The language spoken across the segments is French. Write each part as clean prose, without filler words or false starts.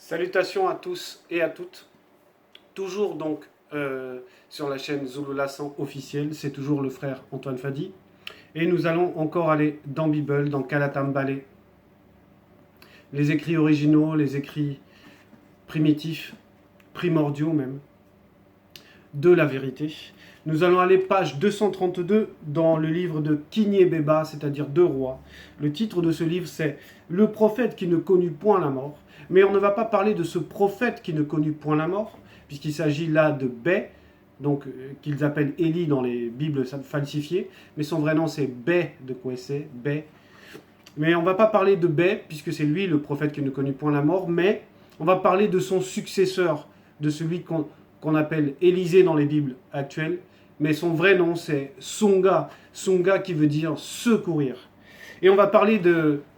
Salutations à tous et à toutes. Toujours donc sur la chaîne Zulu Lassan officielle, c'est toujours le frère Antoine Fadi. Et nous allons encore aller dans Bible, dans Kalatambale. Les écrits originaux, les écrits primitifs, primordiaux même, de la vérité. Nous allons aller page 232 dans le livre de Kinyebeba, c'est-à-dire Deux Rois. Le titre de ce livre, c'est « Le prophète qui ne connut point la mort ». Mais on ne va pas parler de ce prophète qui ne connut point la mort, puisqu'il s'agit là de Bé, donc qu'ils appellent Élie dans les Bibles falsifiées, mais son vrai nom c'est Bé de Kouessé, Bé. Mais on ne va pas parler de Bé, puisque c'est lui le prophète qui ne connut point la mort, mais on va parler de son successeur, de celui qu'on appelle Élisée dans les Bibles actuelles, mais son vrai nom c'est Songa, Songa qui veut dire secourir. Et on va parler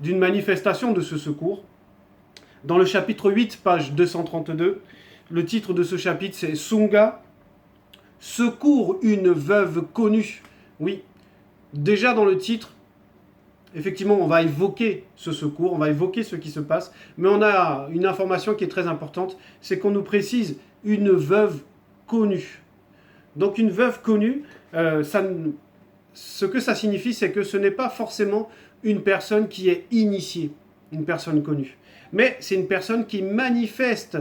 d'une manifestation de ce secours. Dans le chapitre 8, page 232, le titre de ce chapitre c'est Songa secourt une veuve connue. Oui, déjà dans le titre, effectivement, on va évoquer ce secours, on va évoquer ce qui se passe, mais on a une information qui est très importante, c'est qu'on nous précise une veuve connue. Donc une veuve connue, ce que ça signifie, c'est que ce n'est pas forcément une personne qui est initiée, une personne connue. Mais c'est une personne qui manifeste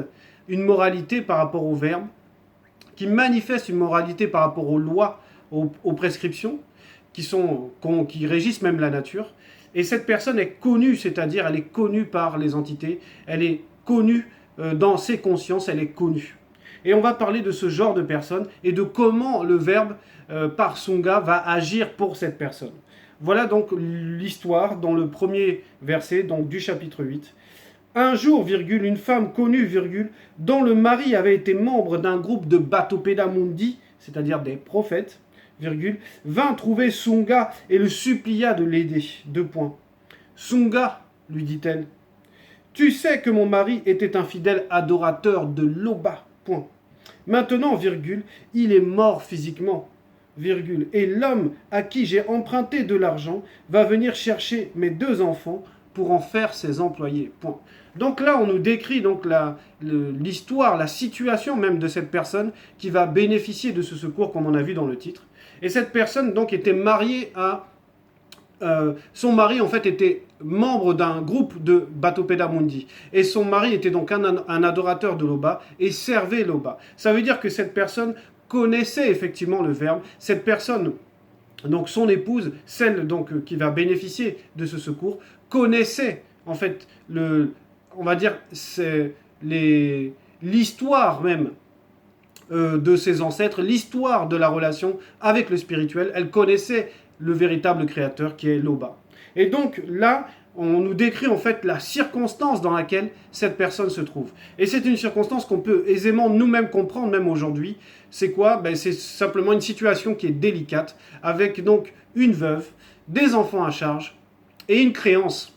une moralité par rapport au verbe, qui manifeste une moralité par rapport aux lois, aux prescriptions, qui régissent même la nature. Et cette personne est connue, c'est-à-dire elle est connue par les entités, elle est connue dans ses consciences, elle est connue. Et on va parler de ce genre de personne et de comment le verbe par Songa va agir pour cette personne. Voilà donc l'histoire dans le premier verset donc, du chapitre 8. Un jour, virgule, une femme connue, virgule, dont le mari avait été membre d'un groupe de Batopeda Mundi, c'est-à-dire des prophètes, virgule, vint trouver Songa et le supplia de l'aider. Deux points. Songa, lui dit-elle, tu sais que mon mari était un fidèle adorateur de Loba. Point. Maintenant, virgule, il est mort physiquement. Virgule, et l'homme à qui j'ai emprunté de l'argent va venir chercher mes deux enfants pour en faire ses employés. Point. Donc là, on nous décrit donc l'histoire, la situation même de cette personne qui va bénéficier de ce secours, comme on a vu dans le titre. Et cette personne donc était mariée à... son mari en fait était membre d'un groupe de Batopeda Mundi. Et son mari était donc un adorateur de Loba et servait Loba. Ça veut dire que cette personne connaissait effectivement le verbe. Cette personne, donc son épouse, celle donc qui va bénéficier de ce secours, connaissait en fait on va dire l'histoire même de ses ancêtres, l'histoire de la relation avec le spirituel. Elle connaissait le véritable créateur qui est Loba. Et donc là, on nous décrit en fait la circonstance dans laquelle cette personne se trouve. Et c'est une circonstance qu'on peut aisément nous-mêmes comprendre, même aujourd'hui. C'est quoi ? C'est simplement une situation qui est délicate, avec donc une veuve, des enfants à charge et une créance.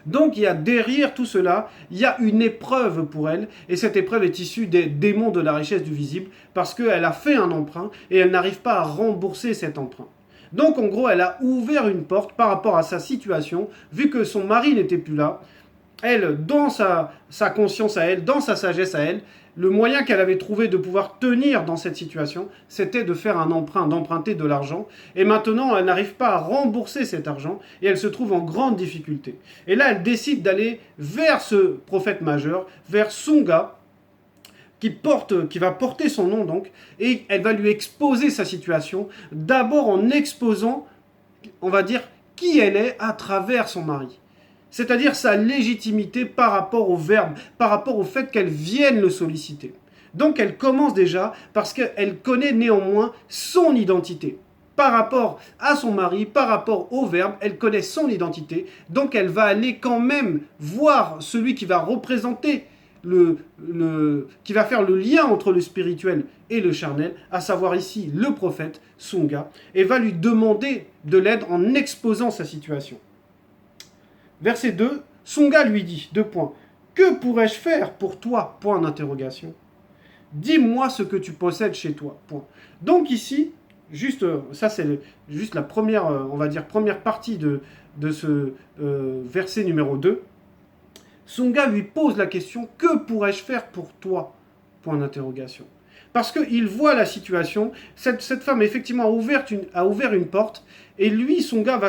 Donc il y a derrière tout cela, il y a une épreuve pour elle, et cette épreuve est issue des démons de la richesse du visible, parce qu'elle a fait un emprunt, et elle n'arrive pas à rembourser cet emprunt. Donc en gros, elle a ouvert une porte par rapport à sa situation, vu que son mari n'était plus là. Elle, dans sa conscience à elle, dans sa sagesse à elle, le moyen qu'elle avait trouvé de pouvoir tenir dans cette situation, c'était de faire un emprunt, d'emprunter de l'argent. Et maintenant, elle n'arrive pas à rembourser cet argent et elle se trouve en grande difficulté. Et là, elle décide d'aller vers ce prophète majeur, vers Songa, qui va porter son nom donc, et elle va lui exposer sa situation, d'abord en exposant, on va dire, qui elle est à travers son mari. C'est-à-dire sa légitimité par rapport au verbe, par rapport au fait qu'elle vienne le solliciter. Donc elle commence déjà parce qu'elle connaît néanmoins son identité. Par rapport à son mari, par rapport au verbe, elle connaît son identité. Donc elle va aller quand même voir celui qui va représenter qui va faire le lien entre le spirituel et le charnel, à savoir ici le prophète Songa, et va lui demander de l'aide en exposant sa situation. Verset 2, Songa lui dit, deux points, que pourrais-je faire pour toi ? Point d'interrogation. Dis-moi ce que tu possèdes chez toi. Point. Donc ici, ça c'est juste la première, on va dire, première partie de ce verset numéro 2. Sunga lui pose la question, que pourrais-je faire pour toi? Point d'interrogation. Parce qu'il voit la situation, cette femme effectivement a ouvert une porte, et lui, Sunga,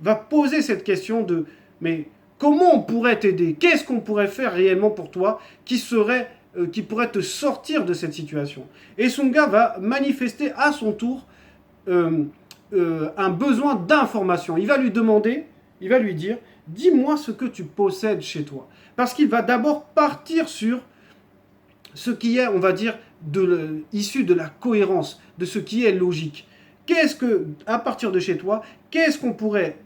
va poser cette question de, mais comment on pourrait t'aider? Qu'est-ce qu'on pourrait faire réellement pour toi qui pourrait te sortir de cette situation? Et Sunga va manifester à son tour un besoin d'information. Il va lui demander, il va lui dire, dis-moi ce que tu possèdes chez toi. Parce qu'il va d'abord partir sur ce qui est, on va dire, issu de la cohérence, de ce qui est logique. À partir de chez toi, qu'est-ce qu'on pourrait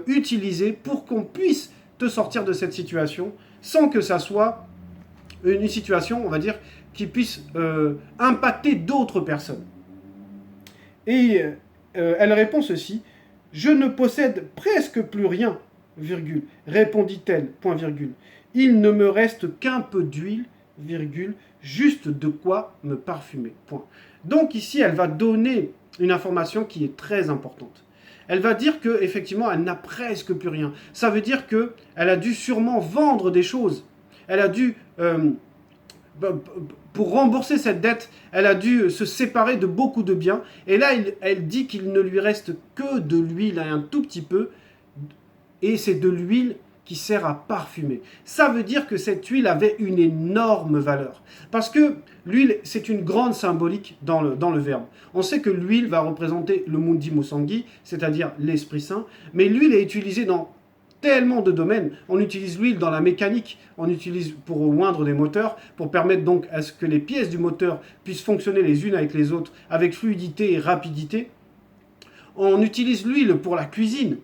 utiliser pour qu'on puisse te sortir de cette situation sans que ça soit une situation, on va dire, qui puisse impacter d'autres personnes. Et elle répond ceci, je ne possède presque plus rien, virgule, répondit-elle, point virgule. Il ne me reste qu'un peu d'huile, virgule, juste de quoi me parfumer, point. Donc ici, elle va donner une information qui est très importante. Elle va dire qu'effectivement, elle n'a presque plus rien. Ça veut dire qu'elle a dû sûrement vendre des choses. Elle a dû, pour rembourser cette dette, elle a dû se séparer de beaucoup de biens. Et là, elle dit qu'il ne lui reste que de l'huile, un tout petit peu. Et c'est de l'huile qui sert à parfumer. Ça veut dire que cette huile avait une énorme valeur. Parce que l'huile, c'est une grande symbolique dans le verbe. On sait que l'huile va représenter le Mundi Musangi, c'est-à-dire l'Esprit Saint, mais l'huile est utilisée dans tellement de domaines. On utilise l'huile dans la mécanique, on utilise pour oindre des moteurs, pour permettre donc à ce que les pièces du moteur puissent fonctionner les unes avec les autres, avec fluidité et rapidité. On utilise l'huile pour la cuisine.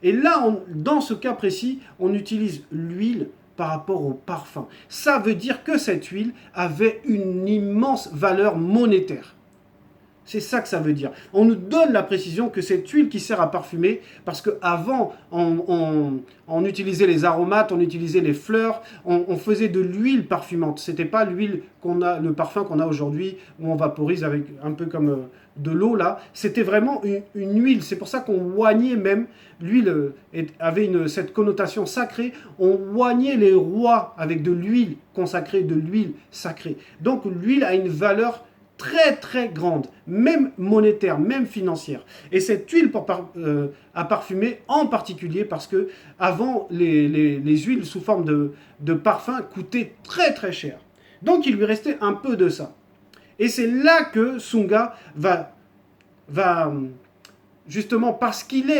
Et là, dans ce cas précis, on utilise l'huile par rapport au parfum. Ça veut dire que cette huile avait une immense valeur monétaire. C'est ça que ça veut dire. On nous donne la précision que cette huile qui sert à parfumer, parce qu'avant, on utilisait les aromates, on utilisait les fleurs, on faisait de l'huile parfumante. Ce n'était pas l'huile le parfum qu'on a aujourd'hui, où on vaporise avec un peu comme de l'eau là. C'était vraiment une huile. C'est pour ça qu'on oignait même. L'huile avait cette connotation sacrée. On oignait les rois avec de l'huile consacrée, de l'huile sacrée. Donc l'huile a une valeur très très grande, même monétaire, même financière. Et cette huile à parfumer en particulier parce que avant les huiles sous forme de parfum coûtaient très très cher. Donc il lui restait un peu de ça. Et c'est là que Sunga va justement parce qu'il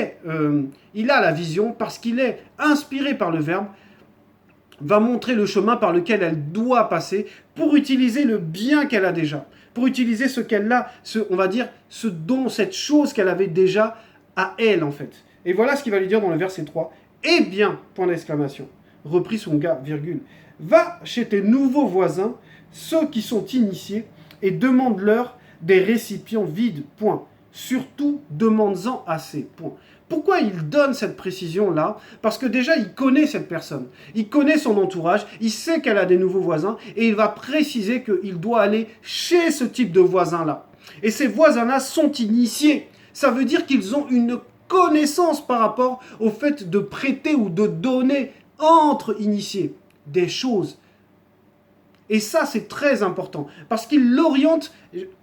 il a la vision, parce qu'il est inspiré par le verbe, va montrer le chemin par lequel elle doit passer pour utiliser le bien qu'elle a déjà, pour utiliser ce qu'elle a, on va dire, cette chose qu'elle avait déjà à elle, en fait. Et voilà ce qu'il va lui dire dans le verset 3. Eh bien, point d'exclamation, reprit Sunga, virgule, va chez tes nouveaux voisins, ceux qui sont initiés, et demande-leur des récipients vides, point. Surtout, demande-en assez, point. Pourquoi il donne cette précision-là? Parce que déjà, il connaît cette personne. Il connaît son entourage, il sait qu'elle a des nouveaux voisins, et il va préciser qu'il doit aller chez ce type de voisins-là. Et ces voisins-là sont initiés. Ça veut dire qu'ils ont une connaissance par rapport au fait de prêter ou de donner entre initiés des choses. Et ça, c'est très important, parce qu'il l'oriente,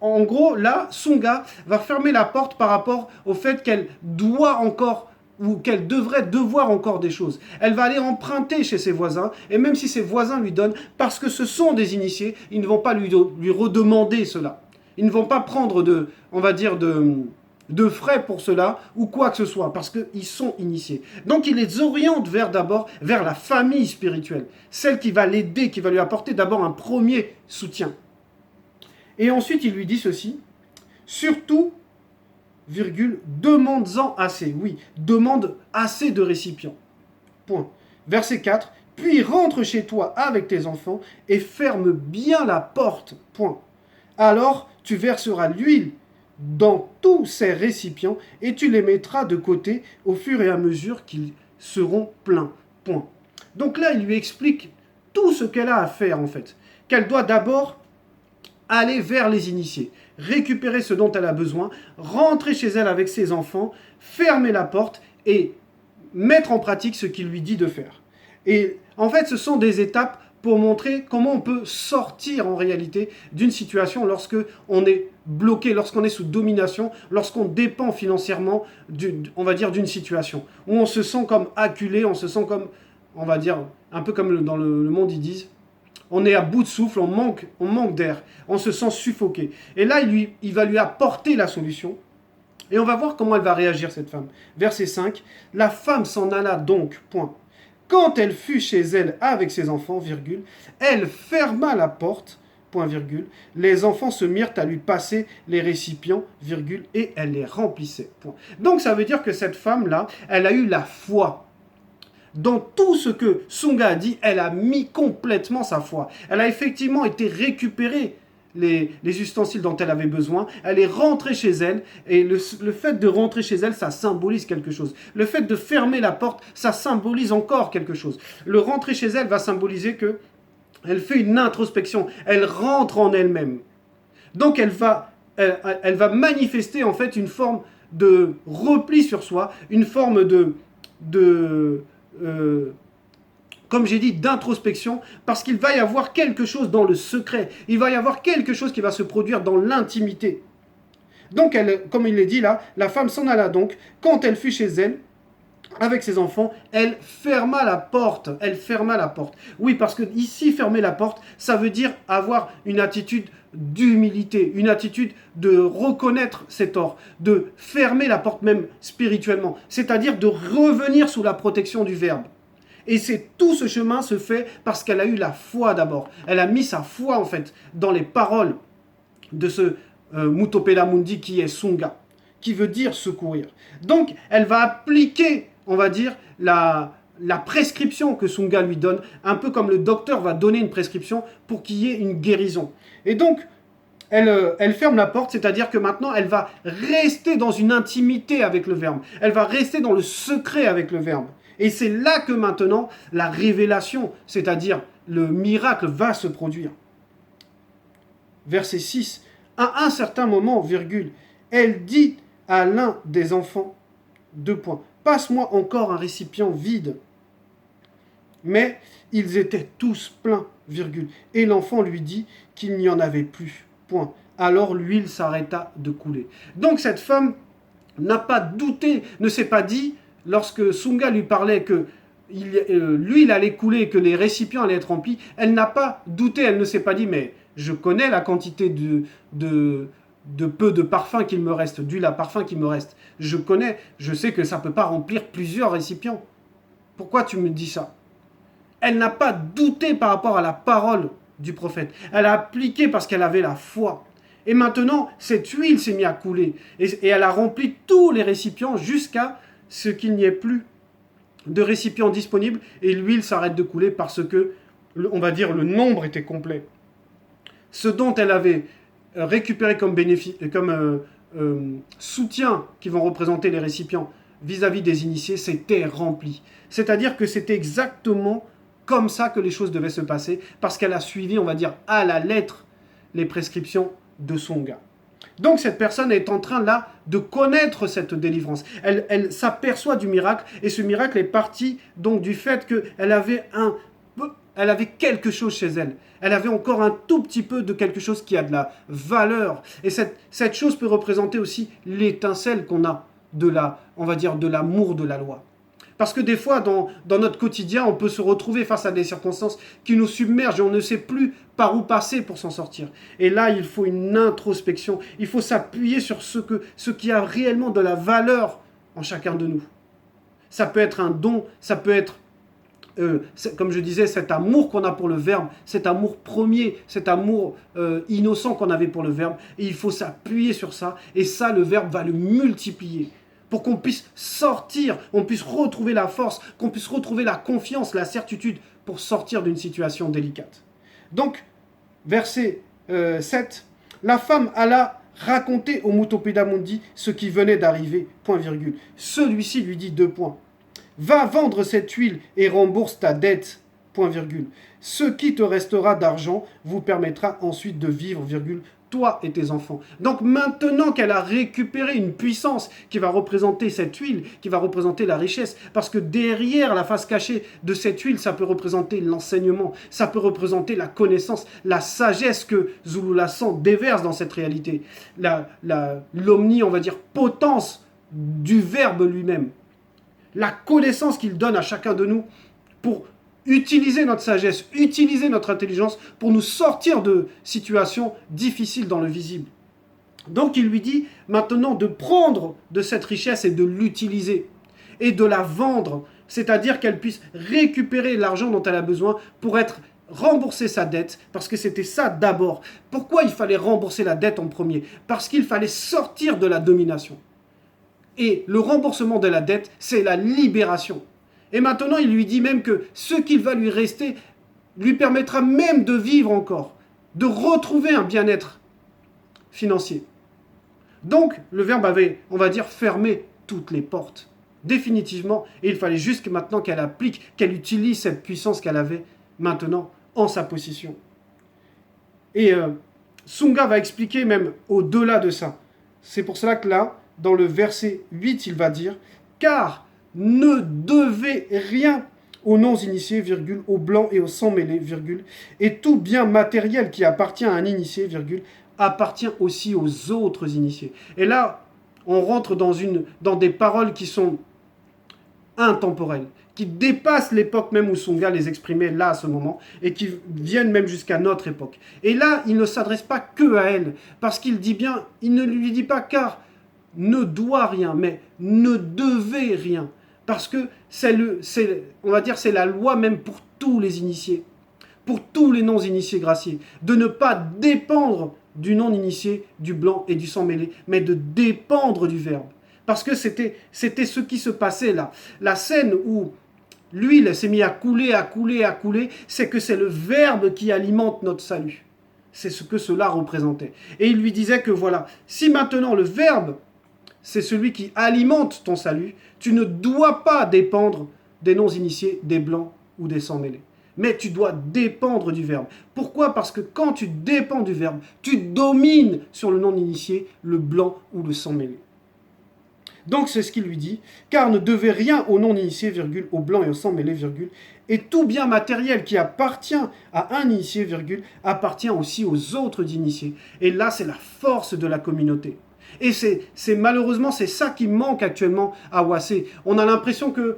en gros, là, Sunga va fermer la porte par rapport au fait qu'elle doit encore, ou qu'elle devrait devoir encore des choses. Elle va aller emprunter chez ses voisins, et même si ses voisins lui donnent, parce que ce sont des initiés, ils ne vont pas lui redemander cela. Ils ne vont pas prendre de frais pour cela, ou quoi que ce soit, parce qu'ils sont initiés. Donc il les oriente d'abord vers la famille spirituelle, celle qui va l'aider, qui va lui apporter d'abord un premier soutien. Et ensuite il lui dit ceci, surtout, virgule, demande-en assez, oui, demande assez de récipients. Point. Verset 4, puis rentre chez toi avec tes enfants et ferme bien la porte. Point. Alors tu verseras l'huile dans tous ces récipients et tu les mettras de côté au fur et à mesure qu'ils seront pleins. Point. Donc là, il lui explique tout ce qu'elle a à faire en fait. Qu'elle doit d'abord aller vers les initiés, récupérer ce dont elle a besoin, rentrer chez elle avec ses enfants, fermer la porte et mettre en pratique ce qu'il lui dit de faire. Et en fait, ce sont des étapes pour montrer comment on peut sortir en réalité d'une situation lorsque on est bloqué, lorsqu'on est sous domination, lorsqu'on dépend financièrement, on va dire, d'une situation, où on se sent comme acculé, on se sent comme, on va dire, un peu comme dans le monde ils disent, on est à bout de souffle, on manque d'air, on se sent suffoqué. Et là, il va lui apporter la solution, et on va voir comment elle va réagir, cette femme. Verset 5, la femme s'en alla donc, point. Quand elle fut chez elle avec ses enfants, virgule, elle ferma la porte, point virgule, les enfants se mirent à lui passer les récipients, virgule, et elle les remplissait, point. Donc ça veut dire que cette femme-là, elle a eu la foi. Dans tout ce que Sunga a dit, elle a mis complètement sa foi. Elle a effectivement été récupérée les ustensiles dont elle avait besoin, elle est rentrée chez elle, et le fait de rentrer chez elle, ça symbolise quelque chose. Le fait de fermer la porte, ça symbolise encore quelque chose. Le rentrer chez elle va symboliser que elle fait une introspection, elle rentre en elle-même. Donc elle va manifester en fait une forme de repli sur soi, une forme comme j'ai dit, d'introspection, parce qu'il va y avoir quelque chose dans le secret. Il va y avoir quelque chose qui va se produire dans l'intimité. Donc, comme il est dit là, la femme s'en alla donc. Quand elle fut chez elle, avec ses enfants, elle ferma la porte. Elle ferma la porte. Oui, parce que ici, fermer la porte, ça veut dire avoir une attitude d'humilité, une attitude de reconnaître ses torts, de fermer la porte même spirituellement, c'est-à-dire de revenir sous la protection du Verbe. Et tout ce chemin se fait parce qu'elle a eu la foi d'abord. Elle a mis sa foi en fait dans les paroles de ce Mutopela Mundi qui est Sunga, qui veut dire secourir. Donc elle va appliquer, on va dire, la prescription que Sunga lui donne, un peu comme le docteur va donner une prescription pour qu'il y ait une guérison. Et donc elle ferme la porte, c'est-à-dire que maintenant elle va rester dans une intimité avec le Verbe. Elle va rester dans le secret avec le Verbe. Et c'est là que maintenant, la révélation, c'est-à-dire le miracle, va se produire. Verset 6. À un certain moment, virgule, elle dit à l'un des enfants, deux points, passe-moi encore un récipient vide. Mais ils étaient tous pleins, virgule. Et l'enfant lui dit qu'il n'y en avait plus, point. Alors l'huile s'arrêta de couler. Donc cette femme n'a pas douté, ne s'est pas dit, lorsque Sunga lui parlait que l'huile allait couler, que les récipients allaient être remplis, elle n'a pas douté, elle ne s'est pas dit, mais je connais la quantité de peu de parfum qu'il me reste, d'huile à parfum qu'il me reste. Je sais que ça ne peut pas remplir plusieurs récipients. Pourquoi tu me dis ça? Elle n'a pas douté par rapport à la parole du prophète. Elle a appliqué parce qu'elle avait la foi. Et maintenant, cette huile s'est mise à couler. Et elle a rempli tous les récipients jusqu'à ce qu'il n'y ait plus de récipients disponibles et l'huile s'arrête de couler parce que, on va dire, le nombre était complet. Ce dont elle avait récupéré comme soutien qui vont représenter les récipients vis-à-vis des initiés, c'était rempli. C'est-à-dire que c'était exactement comme ça que les choses devaient se passer parce qu'elle a suivi, on va dire, à la lettre les prescriptions de Sunga. Donc cette personne est en train là de connaître cette délivrance. Elle s'aperçoit du miracle et ce miracle est parti donc du fait qu'elle avait quelque chose chez elle. Elle avait encore un tout petit peu de quelque chose qui a de la valeur. Et cette chose peut représenter aussi l'étincelle qu'on a on va dire, de l'amour de la loi. Parce que des fois, dans notre quotidien, on peut se retrouver face à des circonstances qui nous submergent et on ne sait plus par où passer pour s'en sortir. Et là, il faut une introspection. Il faut s'appuyer sur ce qui a réellement de la valeur en chacun de nous. Ça peut être un don, ça peut être, comme je disais, cet amour qu'on a pour le Verbe, cet amour premier, cet amour innocent qu'on avait pour le Verbe. Et il faut s'appuyer sur ça. Et ça, le Verbe va le multiplier. Pour qu'on puisse sortir, on puisse retrouver la force, qu'on puisse retrouver la confiance, la certitude pour sortir d'une situation délicate. Donc, verset 7, la femme alla raconter au Mutopela Mundi ce qui venait d'arriver, point virgule. Celui-ci lui dit deux points. Va vendre cette huile et rembourse ta dette, point virgule. Ce qui te restera d'argent vous permettra ensuite de vivre, virgule, toi et tes enfants. Donc maintenant qu'elle a récupéré une puissance qui va représenter cette huile, qui va représenter la richesse, parce que derrière la face cachée de cette huile, ça peut représenter l'enseignement, ça peut représenter la connaissance, la sagesse que Zululasan déverse dans cette réalité, l'omni, on va dire, potence du Verbe lui-même, la connaissance qu'il donne à chacun de nous pour utiliser notre sagesse, utiliser notre intelligence pour nous sortir de situations difficiles dans le visible. Donc il lui dit maintenant de prendre de cette richesse et de l'utiliser et de la vendre, c'est-à-dire qu'elle puisse récupérer l'argent dont elle a besoin pour rembourser sa dette, parce que c'était ça d'abord. Pourquoi il fallait rembourser la dette en premier? Parce qu'il fallait sortir de la domination. Et le remboursement de la dette, c'est la libération. Et maintenant, il lui dit même que ce qu'il va lui rester lui permettra même de vivre encore, de retrouver un bien-être financier. Donc, le Verbe avait, on va dire, fermé toutes les portes, définitivement. Et il fallait juste que maintenant qu'elle applique, qu'elle utilise cette puissance qu'elle avait maintenant en sa possession. Et Sunga va expliquer même au-delà de ça. C'est pour cela que là, dans le verset 8, il va dire « Car ne devez rien aux non-initiés, virgule, aux blancs et aux sans-mêlés, virgule, et tout bien matériel qui appartient à un initié, virgule, appartient aussi aux autres initiés. » Et là, on rentre dans des paroles qui sont intemporelles, qui dépassent l'époque même où Sunga les exprimait là à ce moment, et qui viennent même jusqu'à notre époque. Et là, il ne s'adresse pas que à elle, parce qu'il dit bien, il ne lui dit pas car ne doit rien, mais ne devait rien. Parce que on va dire, c'est la loi même pour tous les initiés, pour tous les non-initiés graciés, de ne pas dépendre du non-initié, du blanc et du sang-mêlé, mais de dépendre du Verbe. Parce que c'était ce qui se passait là. La scène où l'huile s'est mise à couler, c'est que c'est le Verbe qui alimente notre salut. C'est ce que cela représentait. Et il lui disait que voilà, si maintenant le Verbe, c'est celui qui alimente ton salut, tu ne dois pas dépendre des non-initiés, des blancs ou des sans-mêlés. Mais tu dois dépendre du Verbe. Pourquoi? Parce que quand tu dépends du Verbe, tu domines sur le non-initié, le blanc ou le sans-mêlé. Donc c'est ce qu'il lui dit, car ne devez rien aux non-initiés, virgule, aux blancs et aux sans-mêlés, virgule, et tout bien matériel qui appartient à un initié, virgule, appartient aussi aux autres initiés. Et là, c'est la force de la communauté. Et c'est malheureusement, c'est ça qui manque actuellement à Ouassé. On a l'impression que,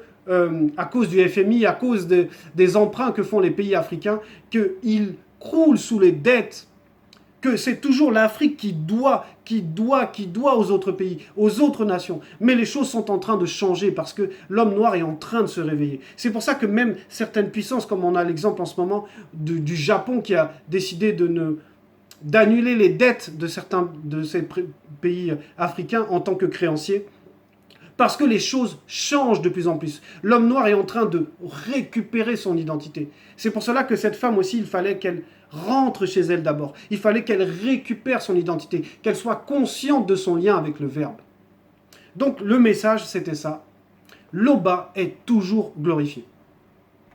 à cause du FMI, à cause des emprunts que font les pays africains, qu'ils croulent sous les dettes, que c'est toujours l'Afrique qui doit aux autres pays, aux autres nations. Mais les choses sont en train de changer parce que l'homme noir est en train de se réveiller. C'est pour ça que même certaines puissances, comme on a l'exemple en ce moment du Japon qui a décidé d'annuler les dettes de certains de ces pays africains en tant que créanciers, parce que les choses changent de plus en plus. L'homme noir est en train de récupérer son identité. C'est pour cela que cette femme aussi, il fallait qu'elle rentre chez elle d'abord. Il fallait qu'elle récupère son identité, qu'elle soit consciente de son lien avec le Verbe. Donc le message, c'était ça. L'Oba est toujours glorifié.